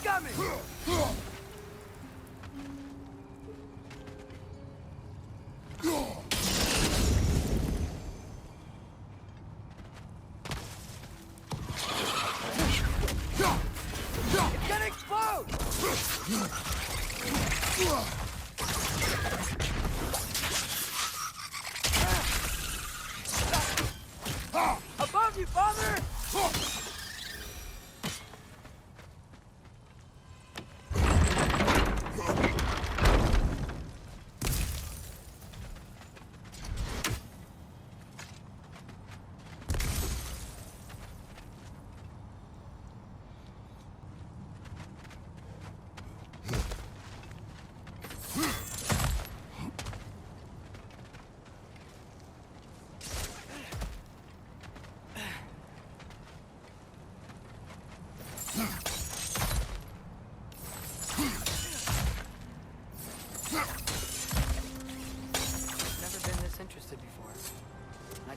Incoming! It's gonna explode! Above you, father!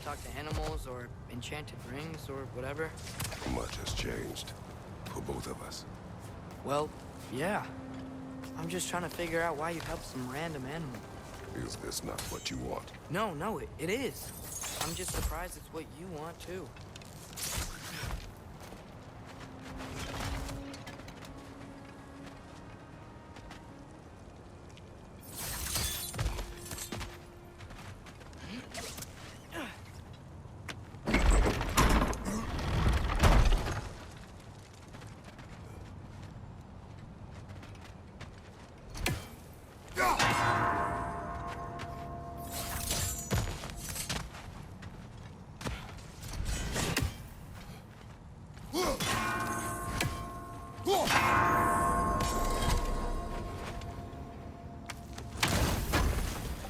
Talk to animals or enchanted rings or whatever. Much has changed for both of us. Well, yeah. I'm just trying to figure out why you helped some random animal. Is this not what you want? No, it is. I'm just surprised it's what you want too.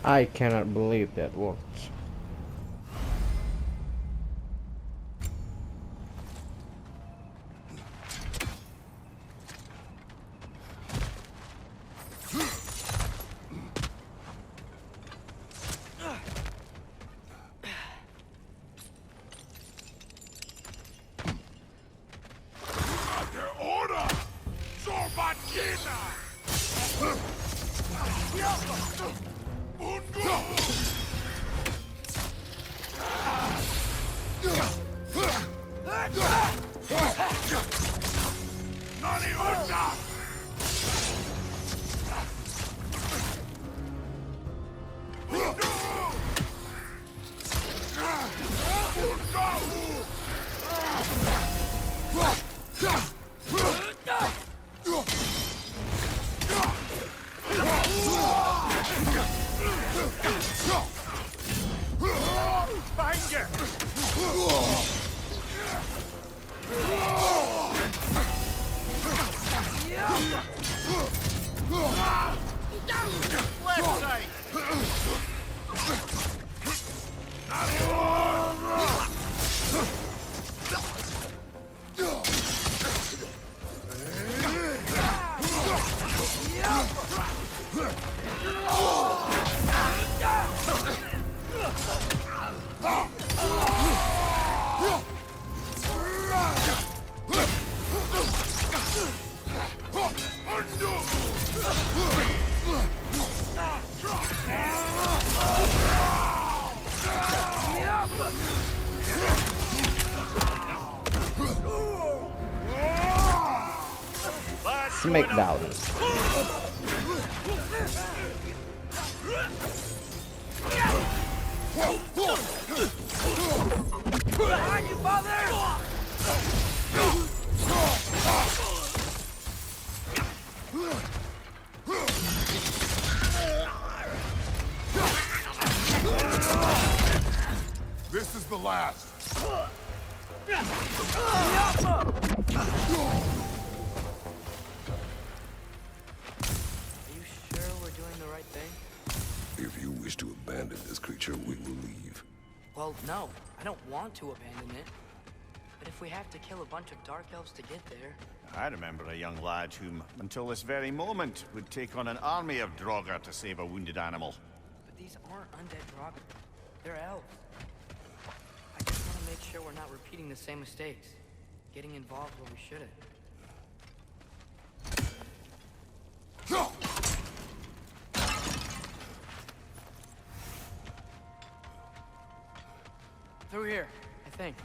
I cannot believe that worked. Smackdown. Behind you, father! This is the last. If you wish to abandon this creature, we will leave. Well, no. I don't want to abandon it. But if we have to kill a bunch of Dark Elves to get there... I remember a young lad whom, until this very moment, would take on an army of Draugr to save a wounded animal. But these aren't undead Draugr. They're elves. I just want to make sure we're not repeating the same mistakes. Getting involved where we shouldn't. Through here, I think.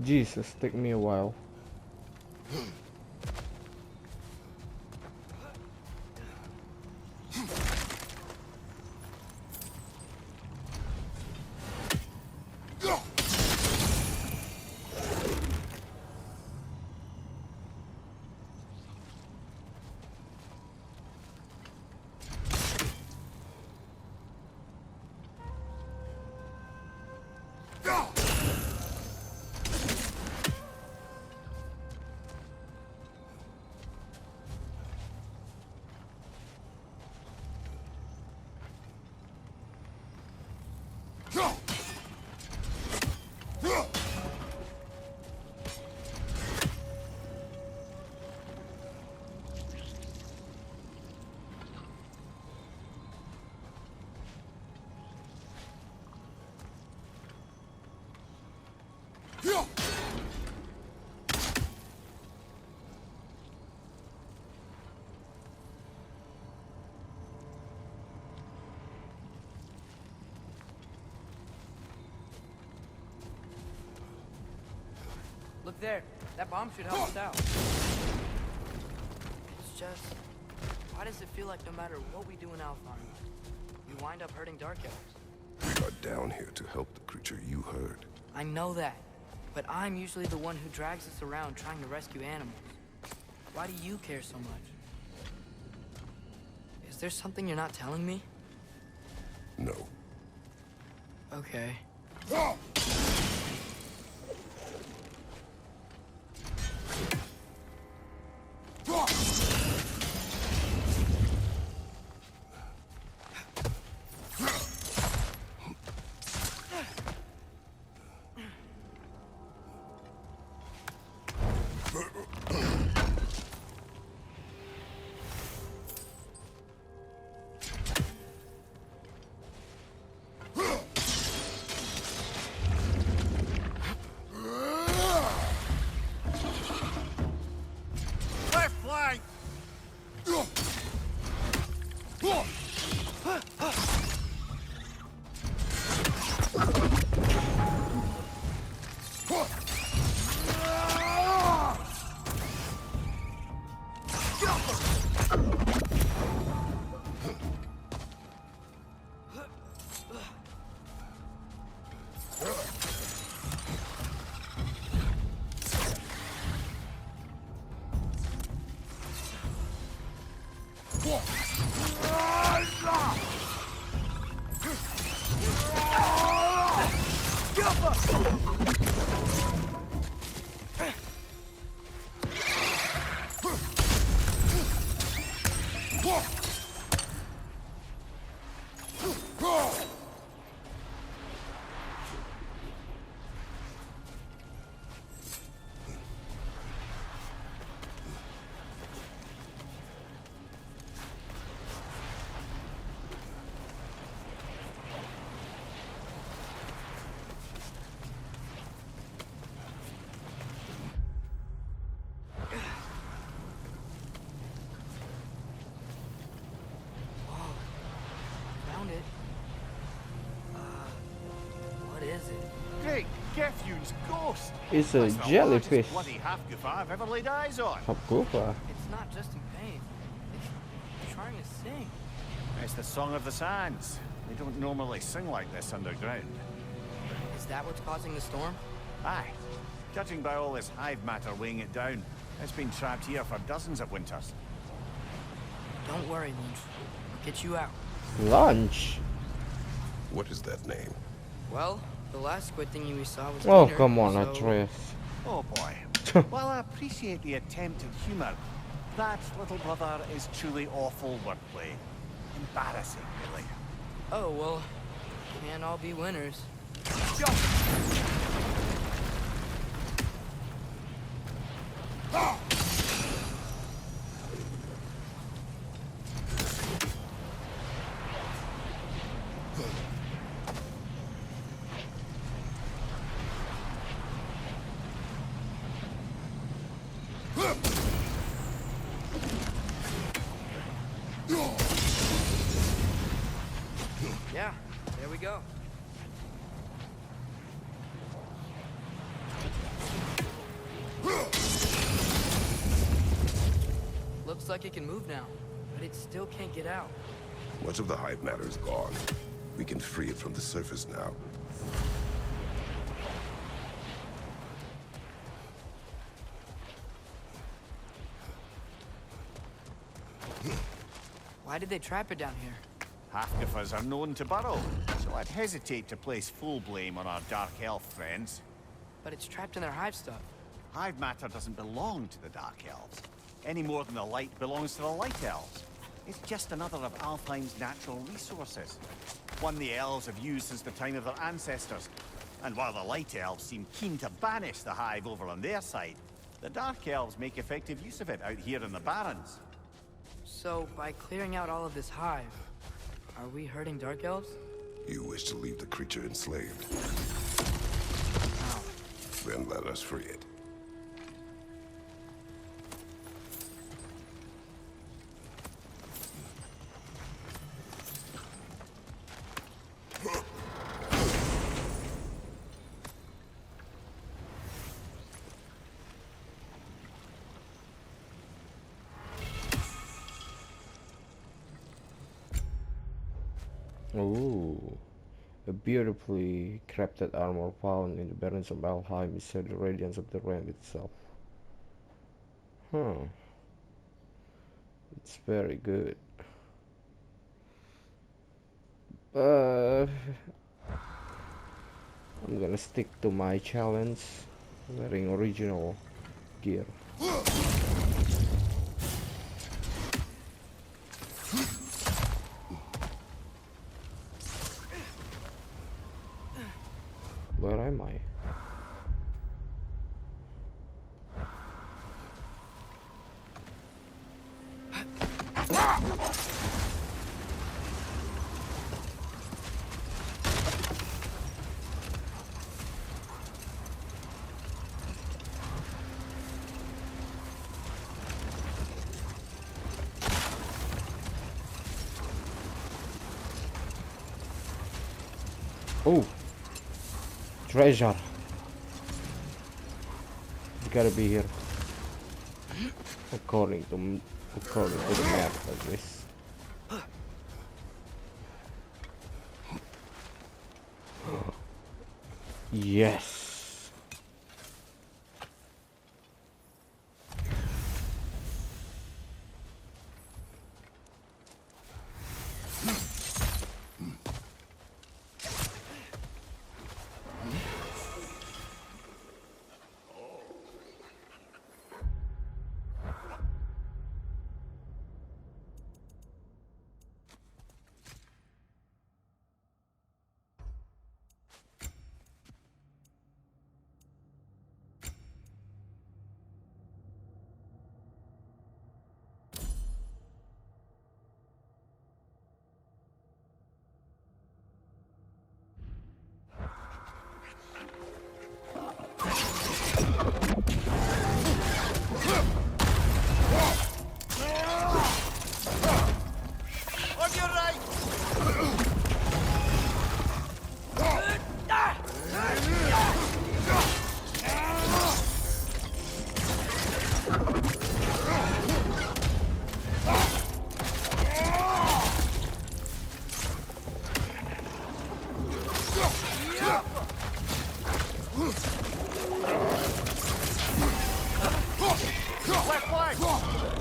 Jesus, take me a while. Look there. That bomb should help us out. It's just... why does it feel like no matter what we do in Alfheim, we wind up hurting Dark Elves? We are down here to help the creature you heard. I know that. But I'm usually the one who drags us around trying to rescue animals. Why do you care so much? Is there something you're not telling me? No. Okay. Odin's ghost. It's a That's the jellyfish. largest bloody Hafgufa I've ever laid eyes on. Hafgufa. It's not just in pain. It's trying to sing. It's the Song of the Sands. They don't normally sing like this underground. Is that what's causing the storm? Aye. Judging by all this hive matter weighing it down, it's been trapped here for dozens of winters. Don't worry, Lunch. I'll get you out. Lunch? What is that name? Well, the last squid thingy we saw was Oh, dinner, come on, so... Atreus. Oh boy. While I appreciate the attempt at humour, that, little brother, is truly awful wordplay. Embarrassing, really. Oh, well, can't all be winners. Yeah, there we go. Looks like it can move now, but it still can't get out. Much of the hive matter is gone. We can free it from the surface now. Why did they trap it down here? Hafgufas are known to burrow, so I'd hesitate to place full blame on our Dark Elf friends. But it's trapped in their hive stuff. Hive matter doesn't belong to the Dark Elves, any more than the light belongs to the Light Elves. It's just another of Alfheim's natural resources, one the elves have used since the time of their ancestors. And while the Light Elves seem keen to banish the hive over on their side, the Dark Elves make effective use of it out here in the Barrens. So, by clearing out all of this hive, are we hurting Dark Elves? You wish to leave the creature enslaved. No. Then let us free it. Ooh. A beautifully crafted armor found in the Barrens of Alfheim is the radiance of the realm itself. Huh. It's very good. I'm gonna stick to my challenge, wearing original gear. Where am I? Oh, treasure. You gotta be here. According to the map, at least. Yes.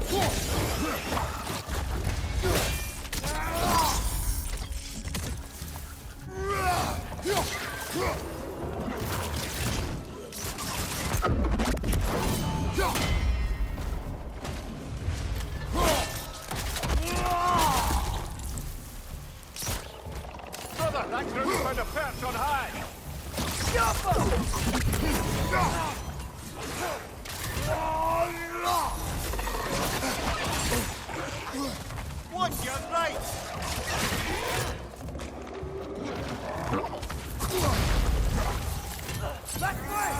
Brother, that crew's found a perch on high! Watch your right! Left, right!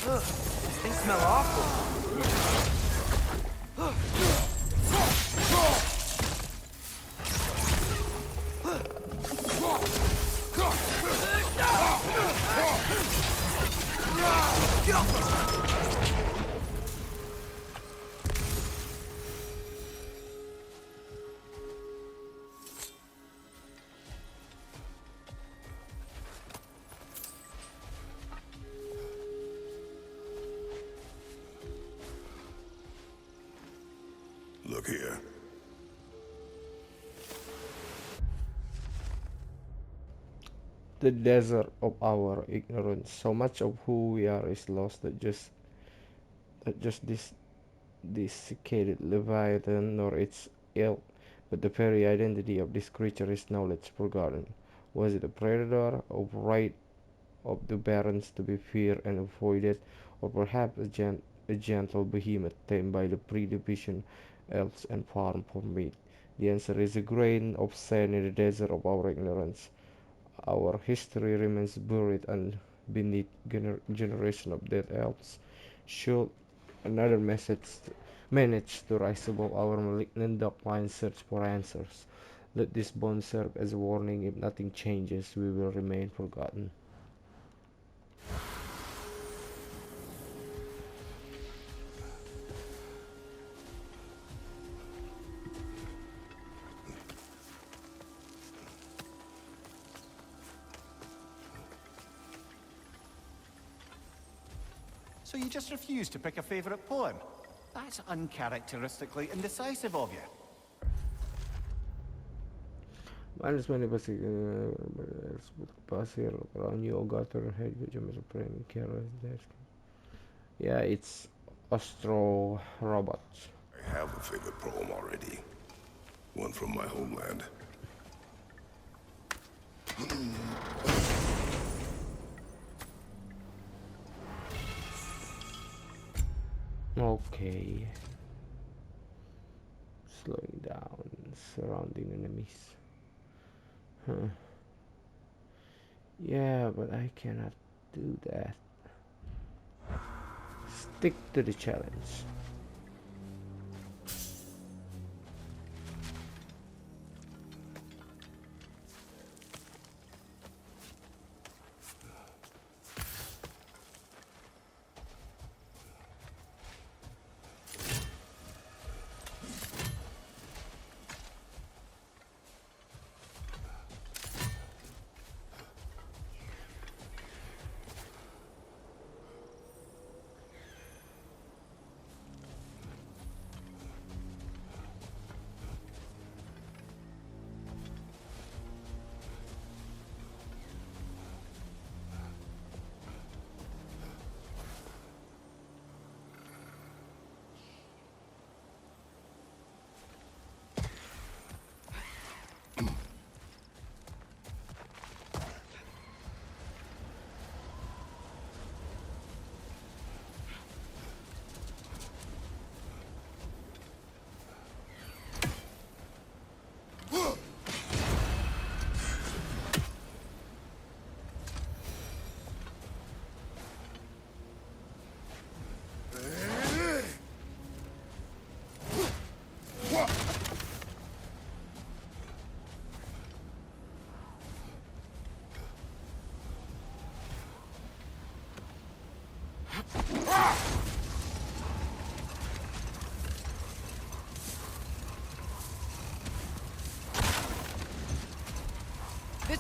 Ugh, these things smell awful. Look here. The desert of our ignorance. So much of who we are is lost that just this desiccated leviathan nor its ilk, but the very identity of this creature is knowledge forgotten. Was it a predator of right of the barrens to be feared and avoided, or perhaps a gentle behemoth tamed by the pre-division elves and farmed for meat? The answer is a grain of sand in the desert of our ignorance. Our history remains buried beneath generation of dead elves. Should another message manage to rise above our malignant dark search for answers, let this bone serve as a warning. If nothing changes, we will remain forgotten. So you just refuse to pick a favourite poem? That's uncharacteristically indecisive of you. Minus many basic pasir around you gator head frame carrots. Yeah, it's Astro Robots. I have a favorite poem already. One from my homeland. Okay. Slowing down, surrounding enemies. Huh. Yeah, but I cannot do that. Stick to the challenge.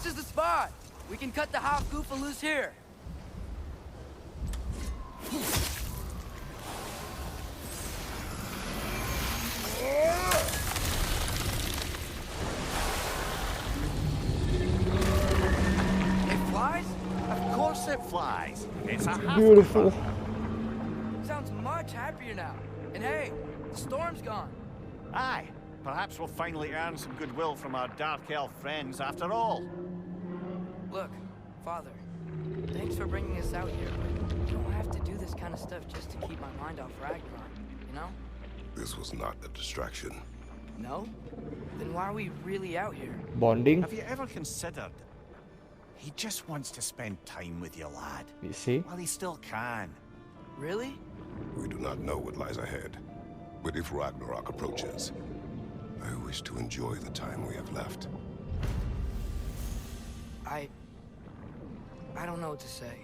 This is the spot! We can cut the Hafgufa loose here! It flies? Of course it flies. It's a Beautiful. Hafgufa. Sounds much happier now. And hey, the storm's gone. Aye, perhaps we'll finally earn some goodwill from our Dark Elf friends after all. Look, Father, thanks for bringing us out here, but you don't have to do this kind of stuff just to keep my mind off Ragnarok, you know? This was not a distraction. No? Then why are we really out here? Bonding. Have you ever considered he just wants to spend time with you, lad, You see? while he still can? Really? We do not know what lies ahead. But if Ragnarok approaches, I wish to enjoy the time we have left. I don't know what to say.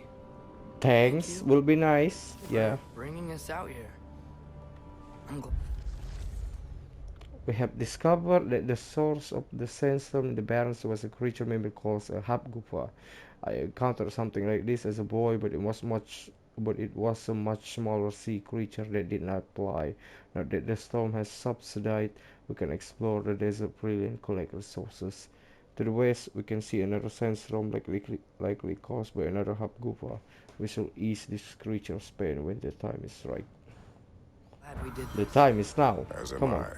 Thanks. Will be nice. Yeah. Bringing us out here. I'm glad. We have discovered that the source of the sandstorm in the Barrens was a creature maybe called a Hafgufa. I encountered something like this as a boy, but it was a much smaller sea creature that did not fly. Now that the storm has subsided, we can explore the desert freely and collect resources. To the west, we can see another sandstorm likely caused by another Hafgufa. We shall ease this creature's pain when the time is right. Glad we did The this. time is now. As am Come on. I.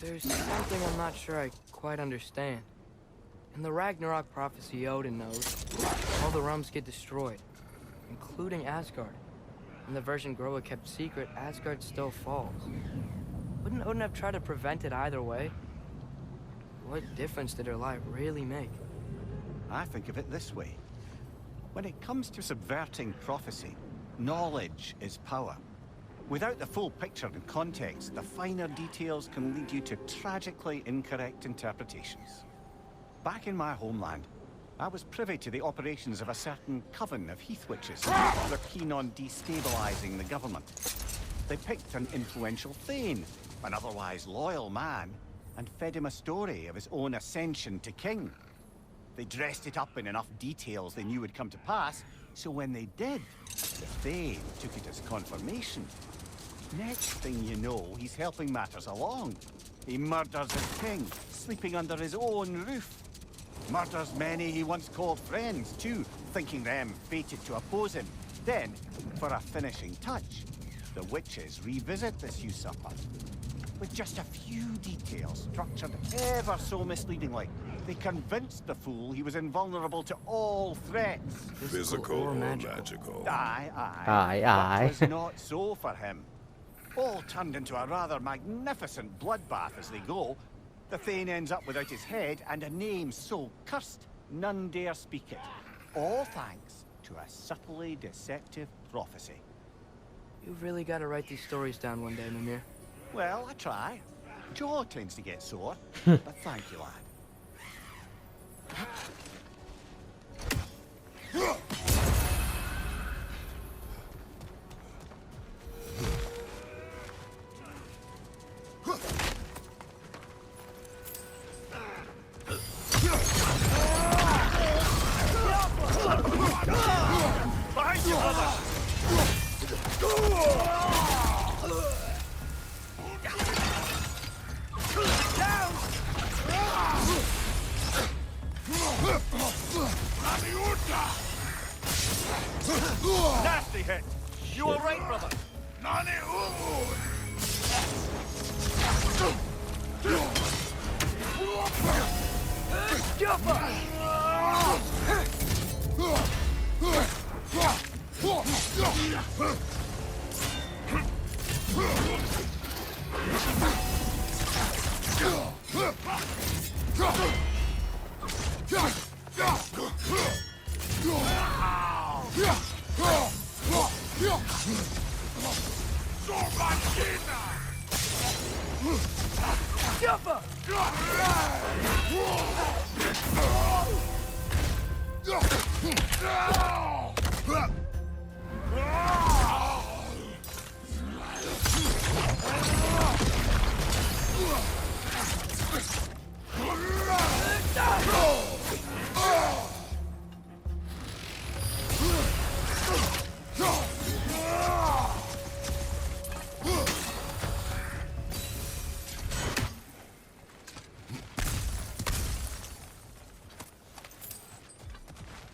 There's something I'm not sure I quite understand. In the Ragnarok prophecy Odin knows, all the realms get destroyed, including Asgard. In the version Groa kept secret, Asgard still falls. Wouldn't Odin have tried to prevent it either way? What difference did her light really make? I think of it this way. When it comes to subverting prophecy, knowledge is power. Without the full picture and context, the finer details can lead you to tragically incorrect interpretations. Back in my homeland, I was privy to the operations of a certain coven of heath witches who were keen on destabilizing the government. They picked an influential Thane, an otherwise loyal man, and fed him a story of his own ascension to king. They dressed it up in enough details they knew would come to pass, so when they did, the Thane took it as confirmation. Next thing you know, he's helping matters along. He murders his king, sleeping under his own roof. Murders many he once called friends, too, thinking them fated to oppose him. Then, for a finishing touch, the witches revisit this usurper. With just a few details structured ever so misleadingly, they convinced the fool he was invulnerable to all threats. Physical or magical? Aye. Aye, aye. But it was not so for him. All turned into a rather magnificent bloodbath as they go. The Thane ends up without his head and a name so cursed none dare speak it. All thanks to a subtly deceptive prophecy. You've really got to write these stories down one day, Mimir. Well, I try. Jaw tends to get sore, but thank you, lad. Behind you, brother! Nasty hit! You all right, brother?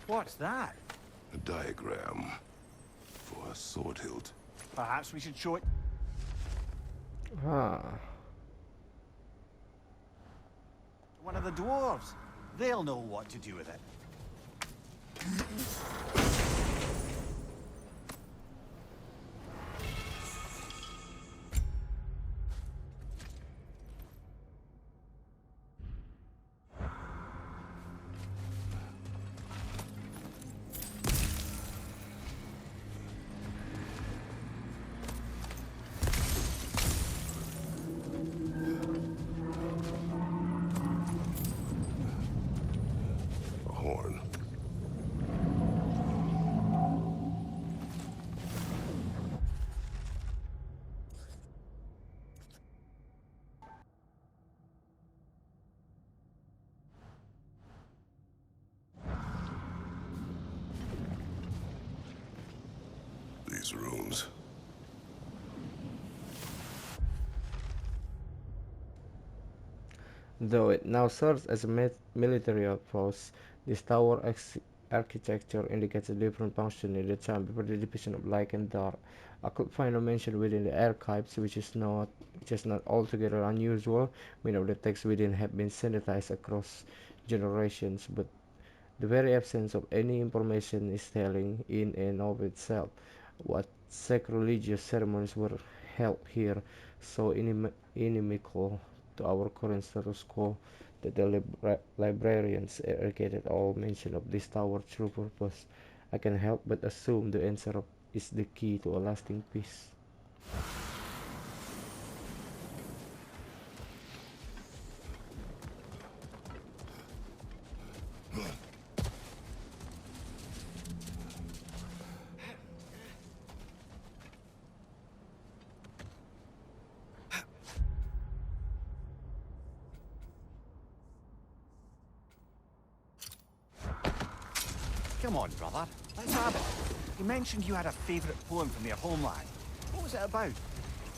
What's that? A diagram for a sword hilt. Perhaps we should show it. Ah, One of the dwarves. They'll know what to do with it. A horn. These rooms. though it now serves as a military outpost, this tower architecture indicates a different function in the time before the division of light and dark. I could find no mention within the archives, which is not altogether unusual. Many of the texts within have been sanitized across generations, but the very absence of any information is telling in and of itself. What sacrilegious ceremonies were held here, so inimical to our current status quo that the librarians eradicated all mention of this tower's true purpose. I can help but assume the answer is the key to a lasting peace. Come on, brother. Let's have it. You mentioned you had a favourite poem from your homeland. What was it about?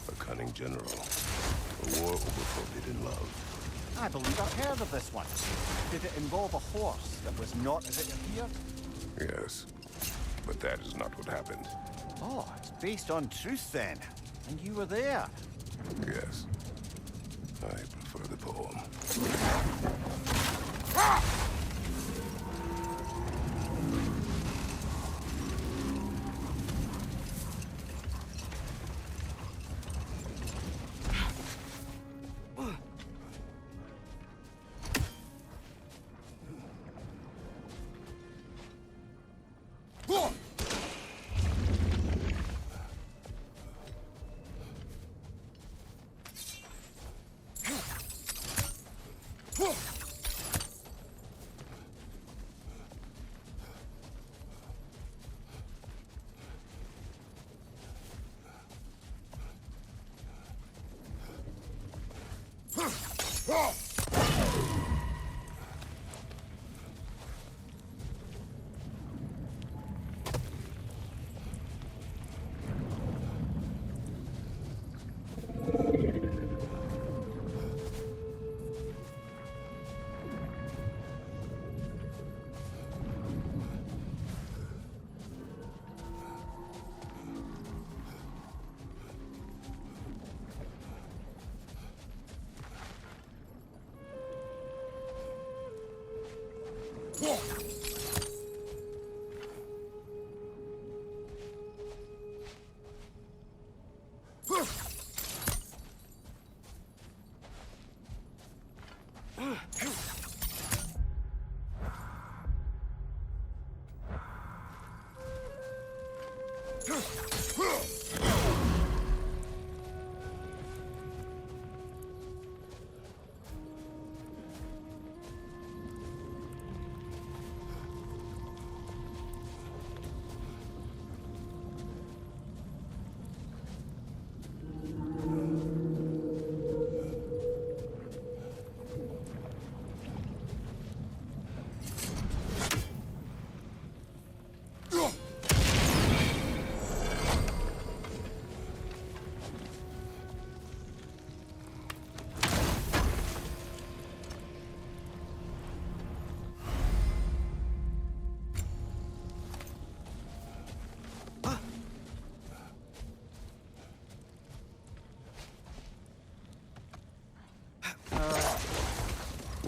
A cunning general. A war over forbidden love. I believe I've heard of this one. Did it involve a horse that was not as it appeared? Yes. But that is not what happened. Oh, it's based on truth then. And you were there. Yes. I prefer the poem.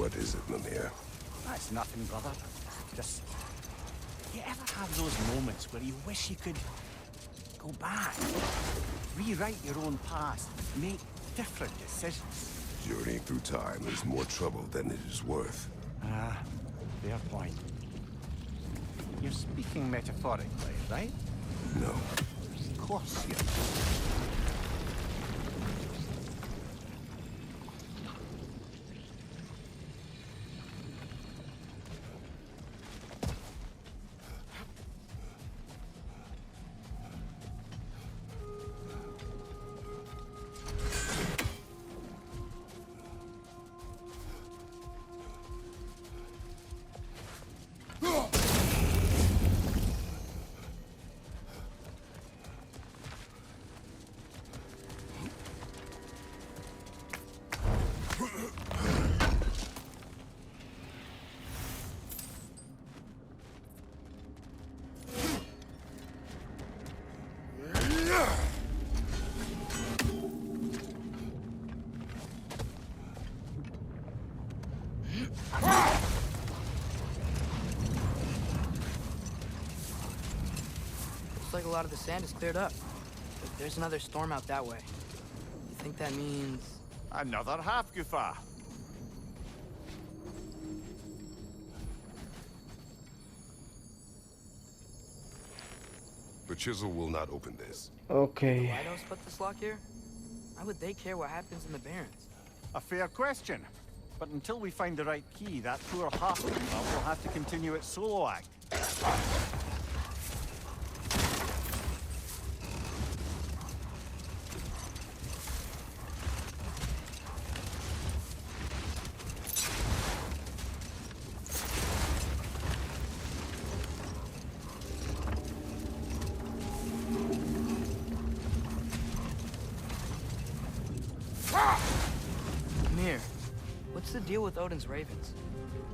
What is it, Mimir? That's nothing, brother. Just... You ever have those moments where you wish you could go back? Rewrite your own past, make different decisions? Journeying through time is more trouble than it is worth. Ah, fair point. You're speaking metaphorically, right? No. Of course you Looks like a lot of the sand is cleared up. But there's another storm out that way. You think that means... Another Hafgufa. The chisel will not open this. Okay. The lighthouse put this lock here? Why would they care what happens in the Barrens? A fair question. But until we find the right key, that poor Hafgufa will have to continue its solo act. Mir, what's the deal with Odin's ravens?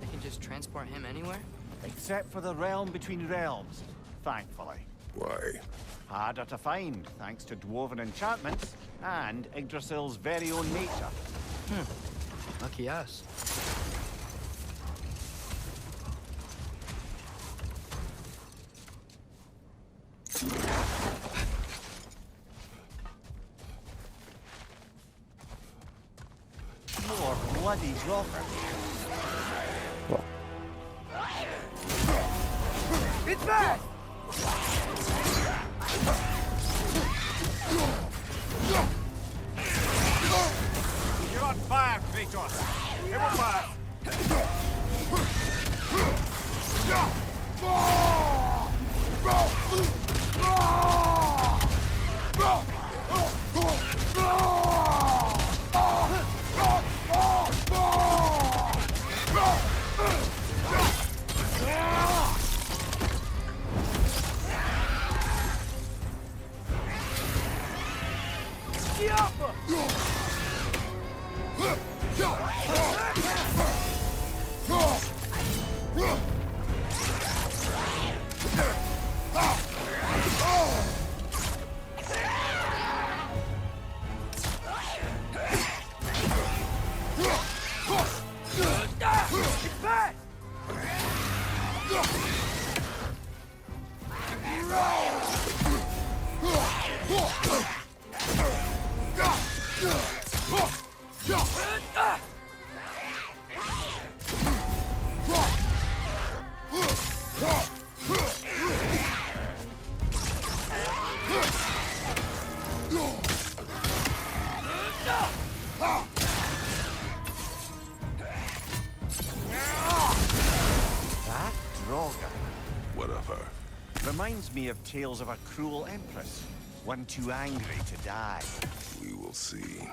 They can just transport him anywhere? Except for the realm between realms, thankfully. Why? Harder to find, thanks to dwarven enchantments and Yggdrasil's very own nature. Lucky us. More bloody Joker. Well, It's back! You're on fire, Kratos! Give him back! clever. Reminds me of tales of a cruel empress, one too angry to die. We will see.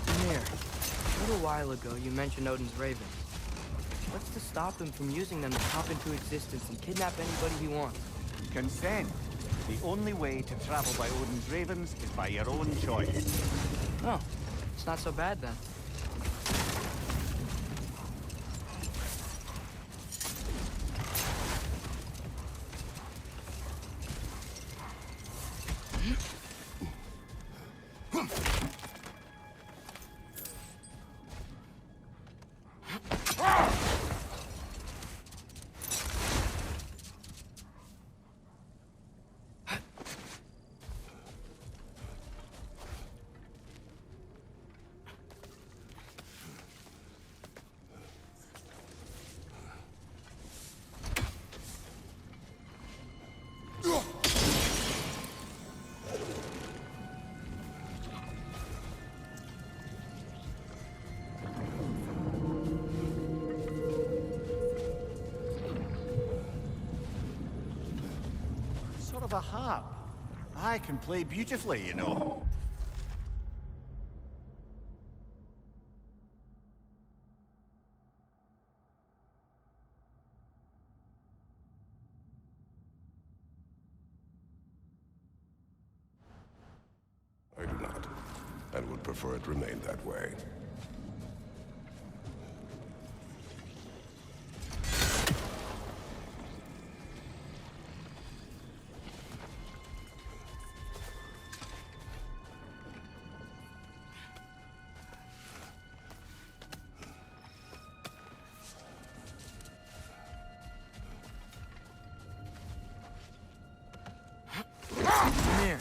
Mimir, a little while ago you mentioned Odin's ravens. What's to stop him from using them to pop into existence and kidnap anybody he wants? Consent. The only way to travel by Odin's ravens is by your own choice. Oh, it's not so bad then. Sort of a harp. I can play beautifully, you know. I do not, and would prefer it remain that way. Mimir,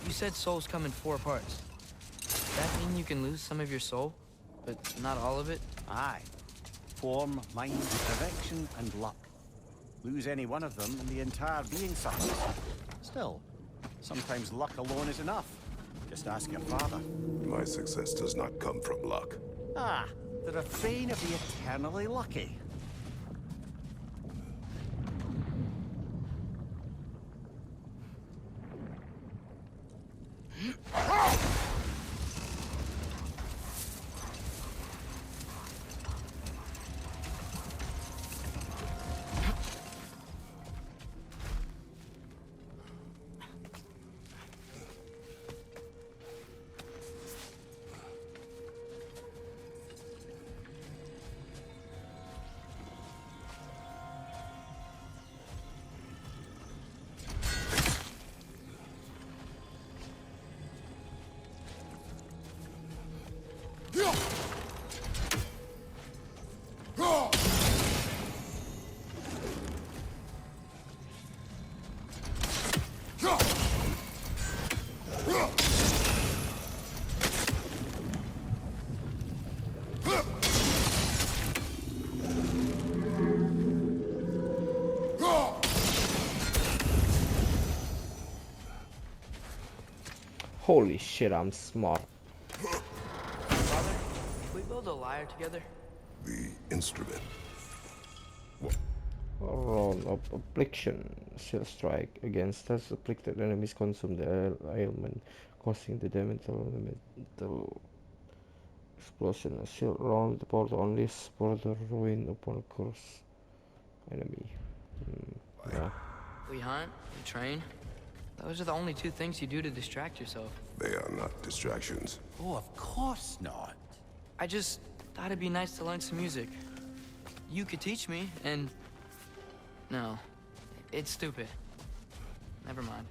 you said souls come in 4 parts. Does that mean you can lose some of your soul, but not all of it? Aye. Form, mind, direction, and luck. Lose any one of them and the entire being suffers. Still, sometimes luck alone is enough. Just ask your father. My success does not come from luck. Ah, the refrain of the eternally lucky. Holy shit, I'm smart. Father, can we build a lyre together? The instrument. Roll of affliction. Shield strike against us. Afflicted enemies consume the ailment, causing the mental explosion. A shield roll the portal unleashes further ruin upon curse enemy. Yeah. We hunt, we train. Those are the only 2 things you do to distract yourself. They are not distractions. Oh, of course not. I just thought it'd be nice to learn some music. You could teach me, and... No, it's stupid. Never mind.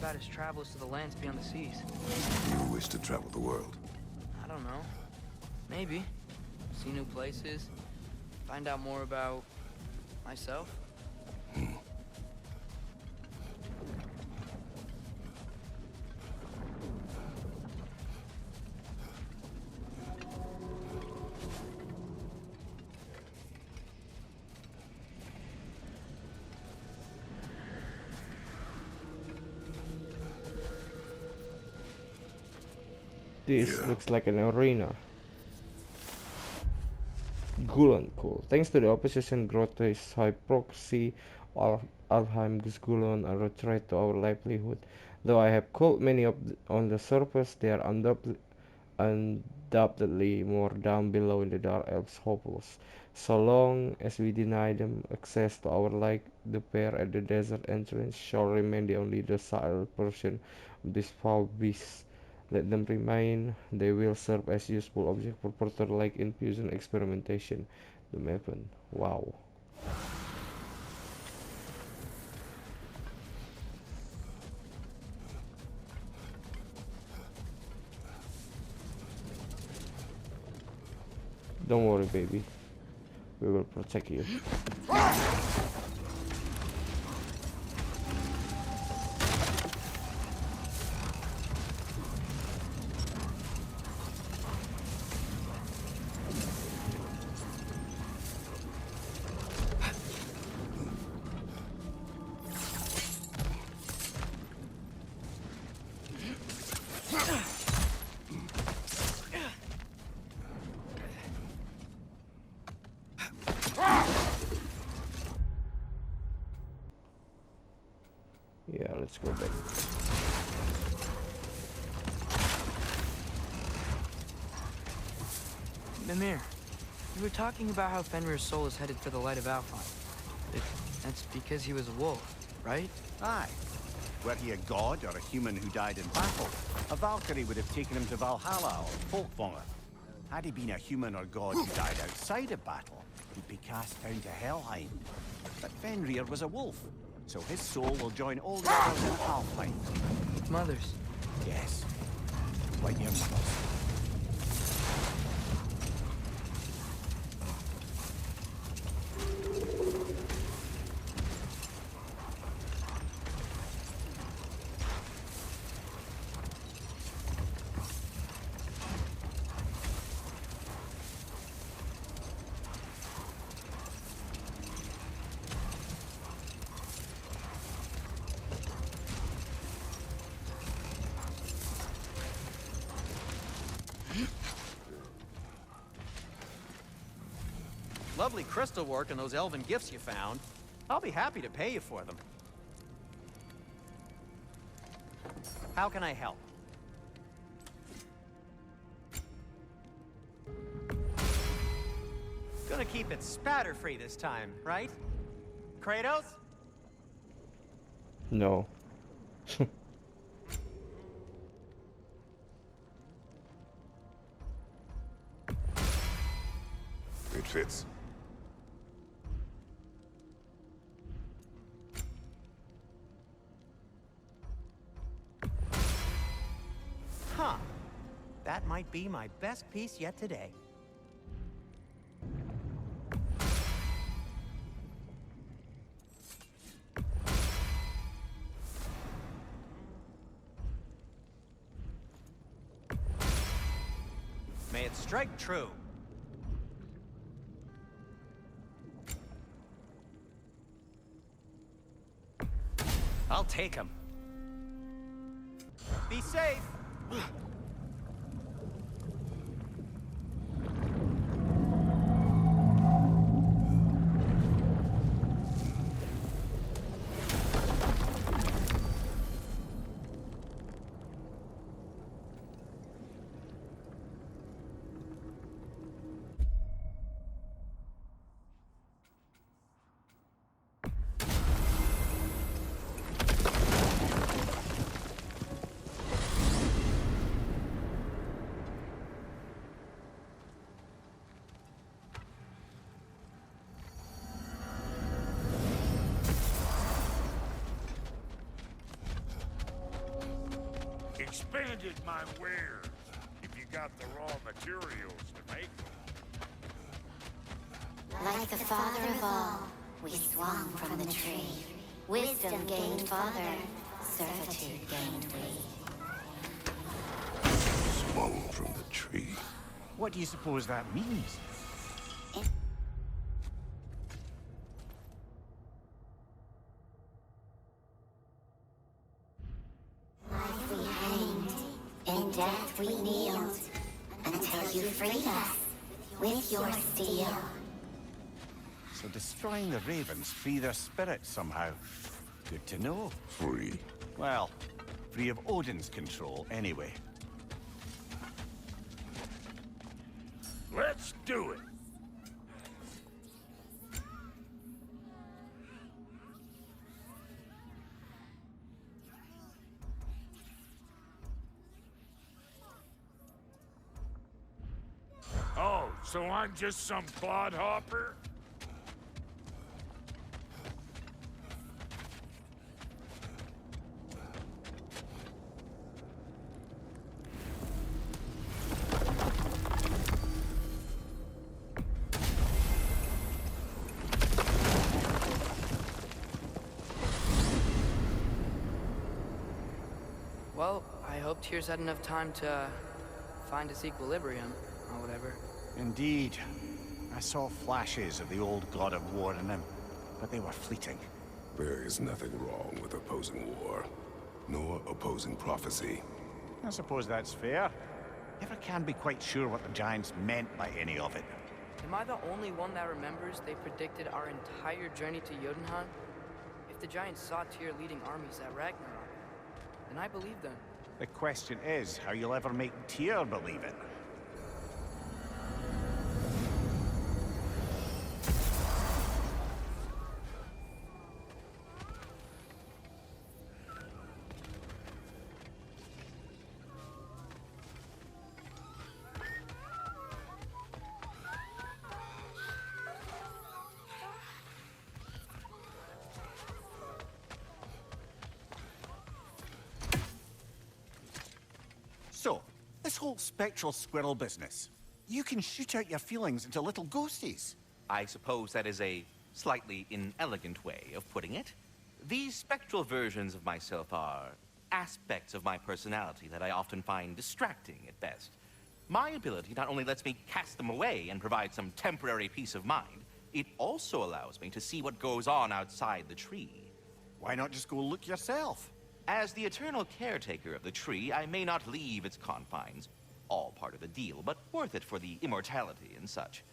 about his travels to the lands beyond the seas. You wish to travel the world. I don't know. Maybe. See new places. Find out more about myself. This looks like an arena. Gulen, cool. Thanks to the opposition growth to his hypocrisy, Alheim's Gulen are a threat to our livelihood. Though I have killed many on the surface, they are undoubtedly more down below in the Dark Elves hopeless. So long as we deny them access to our like, the pair at the desert entrance shall remain the only docile portion of this foul beast. Let them remain. They will serve as useful objects for further like infusion experimentation. The Maven. Wow. Don't worry, baby. We will protect you. Yeah, let's go back. Mimir, you were talking about how Fenrir's soul is headed for the light of Alfheim. That's because he was a wolf, right? Aye. Were he a god or a human who died in battle, a Valkyrie would have taken him to Valhalla or Folkvanger. Had he been a human or god who died outside of battle, he'd be cast down to Helheim. But Fenrir was a wolf, so his soul will join all the others in Alfheim. Mothers. Yes, like your mother's. Lovely crystal work and those elven gifts you found. I'll be happy to pay you for them. How can I help? Gonna keep it spatter-free this time, right? Kratos? No. It fits. Huh. That might be my best piece yet today. May it strike true. I'll take him. Be safe. expanded my wares, if you got the raw materials to make them. Like the father of all, we swung from the tree. Wisdom gained father, servitude gained we. Swung from the tree. What do you suppose that means? Life we hanged, in death we kneeled, until you freed us with your steel. So destroying the ravens free their spirits somehow. Good to know. Free. Well, free of Odin's control, anyway. Let's do it! Oh, so I'm just some clodhopper? Well, I hope Tyr's had enough time to find his equilibrium, or whatever. Indeed. I saw flashes of the old god of war in him, but they were fleeting. There is nothing wrong with opposing war, nor opposing prophecy. I suppose that's fair. Never can be quite sure what the Giants meant by any of it. Am I the only one that remembers they predicted our entire journey to Jotunheim? If the Giants saw Tyr leading armies at Ragnarok, then I believe them. The question is how you'll ever make Tyr believe it. So, this whole spectral squirrel business, you can shoot out your feelings into little ghosties. I suppose that is a slightly inelegant way of putting it. These spectral versions of myself are aspects of my personality that I often find distracting at best. My ability not only lets me cast them away and provide some temporary peace of mind, it also allows me to see what goes on outside the tree. Why not just go look yourself? As the eternal caretaker of the tree, I may not leave its confines. All part of the deal, but worth it for the immortality and such.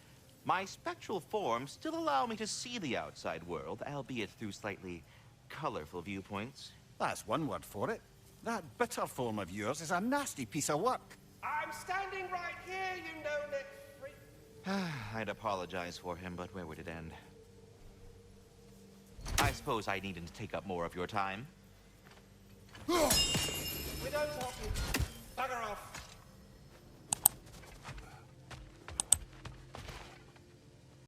My spectral forms still allow me to see the outside world, albeit through slightly colorful viewpoints. That's one word for it. That bitter form of yours is a nasty piece of work. I'm standing right here, you no-lit freak. I'd apologize for him, but where would it end? I suppose I needn't take up more of your time. We don't want you. Bugger off.